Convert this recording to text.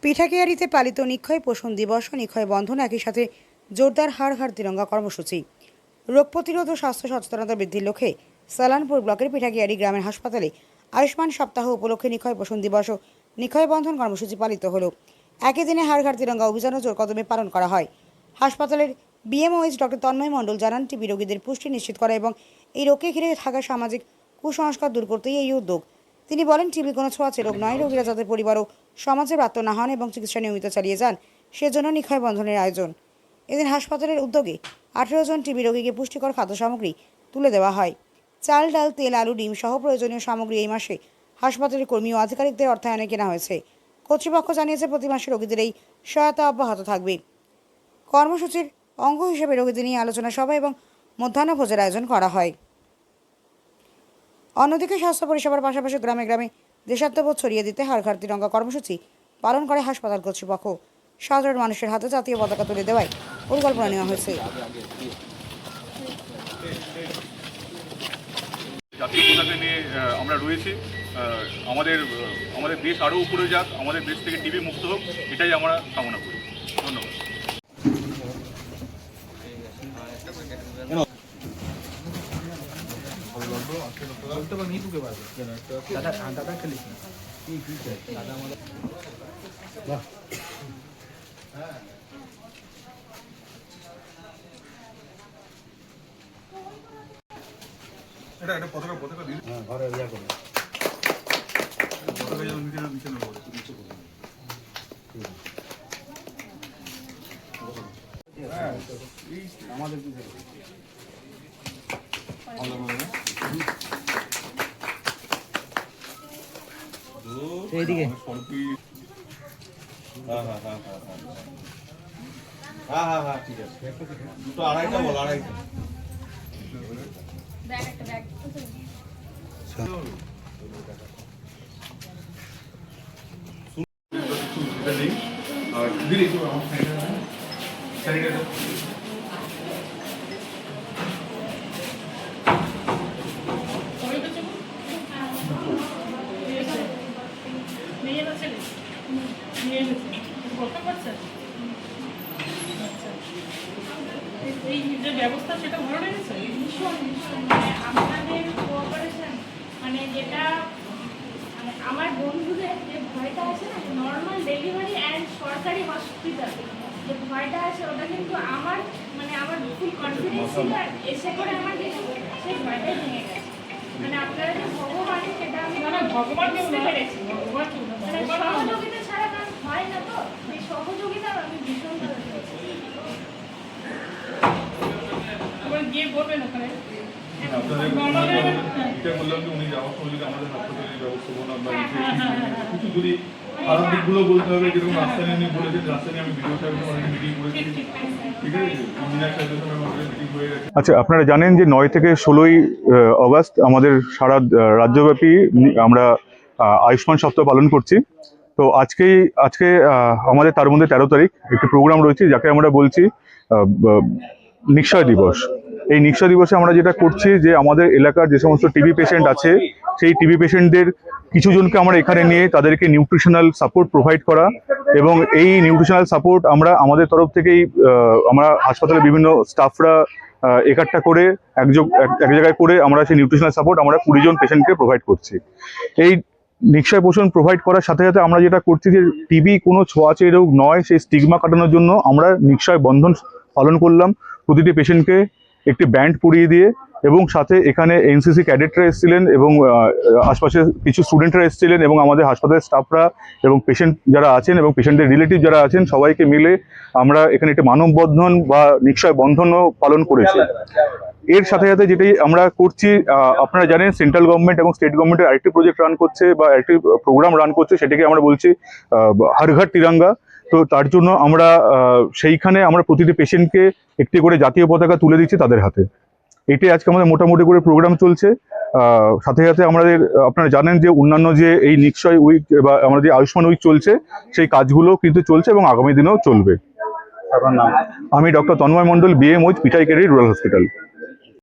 পিঠাকিয়ারিতে পালিত নিক্ষয় পোষণ দিবস ও নিক্ষয় বন্ধন একই সাথে জোরদার হাড় হাড় তিরঙ্গা কর্মসূচি। রোগ প্রতিরোধ ও স্বাস্থ্য সচেতনতা বৃদ্ধির লক্ষ্যে সালানপুর ব্লকের পিঠাকিয়ারি গ্রামের হাসপাতালে আয়ুষ্মান সপ্তাহ উপলক্ষে নিক্ষয় পোষণ দিবস ও নিক্ষয় বন্ধন কর্মসূচি পালিত হলো। একই দিনে হাড় হাড় তিরঙ্গা অভিযানও জোর কদমে পালন করা হয়। হাসপাতালের বিএমওএইচ ডক্টর তন্ময় মণ্ডল জানান, টিবি রোগীদের পুষ্টি নিশ্চিত করা এবং এই রোগকে ঘিরে থাকা সামাজিক কুসংস্কার দূর করতেই এই উদ্যোগ। তিনি বলেন, টিবি কোনো ছোঁয়াচে রোগ নয়। রোগীরা যাতে পরিবার ও সমাজে প্রাপ্ত না হন এবং চিকিৎসা নিয়মিত চালিয়ে যান, সেজন্য নিক্ষয় বন্ধনের আয়োজন। এদিন হাসপাতালের উদ্যোগে 18 জন টিবি রোগীকে পুষ্টিকর খাদ্য সামগ্রী তুলে দেওয়া হয়। চাল, ডাল, তেল, আলু, ডিম সহ প্রয়োজনীয় সামগ্রী এই মাসে হাসপাতালের কর্মী ও আধিকারিকদের অর্থায়নে কেনা হয়েছে। কর্তৃপক্ষ জানিয়েছে, প্রতি মাসে রোগীদের এই সহায়তা অব্যাহত থাকবে। কর্মসূচির অঙ্গ হিসেবে রোগীদের নিয়ে আলোচনা সভা এবং মধ্যাহ্নভোজের আয়োজন করা হয়। অন্যদিকে স্বাস্থ্য পরিষেবার পাশাপাশি গ্রামে গ্রামে দেশাত্মবোধ ছড়িয়ে দিতে হাড় হাড় তিরঙ্গা কর্মসূচি পালন করে হাসপাতাল কর্তৃপক্ষ। সাধারণ মানুষের হাতে জাতীয় পতাকা তুলে দেওয়ায় পরিকল্পনা নেওয়া হয়েছে। জাতীয় পতাকা নিয়ে আমরা রয়েছি। আমাদের দেশ আরও উপরে যাক, আমাদের দেশ থেকে টিবি মুক্ত হোক, এটাই আমরা কামনা করি। ধন্যবাদ। এটা পতাকা দিন। হ্যাঁ, ঘরে ইয়া করো। পতাকা যেন নিচে না পড়ে। হ্যাঁ, এই আমাদের কি হবে? এইদিকে। হ্যাঁ, ঠিক আছে। দুটো আড়াইটা বল, আড়াইটা। এই যে ব্যবস্থা সেটা ভালো লেগেছে। ভীষণ মানে আপনাদের কোঅপারেশন, মানে যেটা মানে আমার বন্ধুদের যে ভয়টা আছে না, নর্মাল ডেলিভারি অ্যান্ড সরকারি হসপিটাল যে ভয়টা আছে, ওটা কিন্তু আমার মানে আমার ফুল কনফিডেন্স ছিল। আর এসে করে আমার কিন্তু সেই ভয়টাই ভেঙে গেছে। মানে আপনারা যে ভগবান, সেটা আমি ভগবান বুঝতে পেরেছি। মানে সহযোগিতা ছাড়া কারণ হয় না, তো এই সহযোগিতা আমি ভীষণভাবে পেয়েছি। গিয়ে বলবেন ওখানে কিছু যদি খারাপ দিকগুলো বলতে হবে, যেরকম রাস্তা নিয়ে বলেছেন, রাস্তা নিয়ে আমি ভিডিও সাহেবের সঙ্গে মিটিং করেছি। ঠিক আছে, ইঞ্জিনিয়ার সাহেবের সঙ্গে আমাদের মিটিং হয়ে গেছে। আচ্ছা, আপনারা জানেন যে 9 থেকে 16 অগস্ট আমাদের সারা রাজ্যব্যাপী আমরা আয়ুষ্মান সপ্তাহ পালন করছি। তো আজকে আমাদের তার মধ্যে 13 তারিখ একটি প্রোগ্রাম রয়েছে, যাকে আমরা বলছি নিক্ষয় দিবস। এই নিক্ষয় দিবসে আমরা যেটা করছি, যে আমাদের এলাকার যে সমস্ত টিবি পেশেন্ট আছে, সেই টিবি পেশেন্টদের কিছু জনকে আমরা এখানে নিয়ে তাদেরকে নিউট্রিশনাল সাপোর্ট প্রোভাইড করা, এবং এই নিউট্রিশনাল সাপোর্ট আমরা আমাদের তরফ থেকেই আমরা হাসপাতালের বিভিন্ন স্টাফরা একাট্টা করে এক জায়গায় করে আমরা সেই নিউট্রিশনাল সাপোর্ট আমরা 20 জন পেশেন্টকে প্রোভাইড করছি। এই নিক্ষয় পোষণ প্রোভাইড করার সাথে সাথে আমরা যেটা করছি, যে টিবি কোনো ছোঁয়াচে রোগ নয়, সেই স্টিগমা কাটানোর জন্য আমরা নিক্ষয় বন্ধন পালন করলাম। প্রতিটি পেশেন্টকে একটি ব্যান্ড পরিয়ে দিয়ে, এবং সাথে এখানে এনসিসি ক্যাডেটরা এসেছিলেন, এবং আশপাশে কিছু স্টুডেন্টরা এসেছিলেন, এবং আমাদের হাসপাতালের স্টাফরা এবং পেশেন্ট যারা আছেন এবং পেশেন্টের রিলেটিভ যারা আছেন, সবাইকে মিলে আমরা এখানে একটি মানববন্ধন বা নিক্ষয় বন্ধনও পালন করেছি। এর সাথে সাথে যেটাই আমরা করছি, আপনারা জানেন সেন্ট্রাল গভর্নমেন্ট এবং স্টেট গভর্নমেন্টের আরেকটি প্রজেক্ট রান করছে বা আরেকটি প্রোগ্রাম রান করছে, সেটাকে আমরা বলছি হর ঘর তিরঙ্গা। তো তার জন্য আমরা সেইখানে আমরা প্রতিটি পেশেন্টকে একটি করে জাতীয় পতাকা তুলে দিচ্ছি তাদের হাতে। এটাই আজকে আমাদের মোটামুটি করে প্রোগ্রাম চলছে। সাথে সাথে আমাদের আপনারা জানেন যে অন্যান্য যে এই নিক্ষয় উইক বা আমাদের যে আয়ুষ্মান উইক চলছে, সেই কাজগুলো কিন্তু চলছে এবং আগামী দিনেও চলবে। আমি ডক্টর তন্ময় মণ্ডল, বিএমওএইচ, পিঠাইকেরি রুরাল হসপিটাল।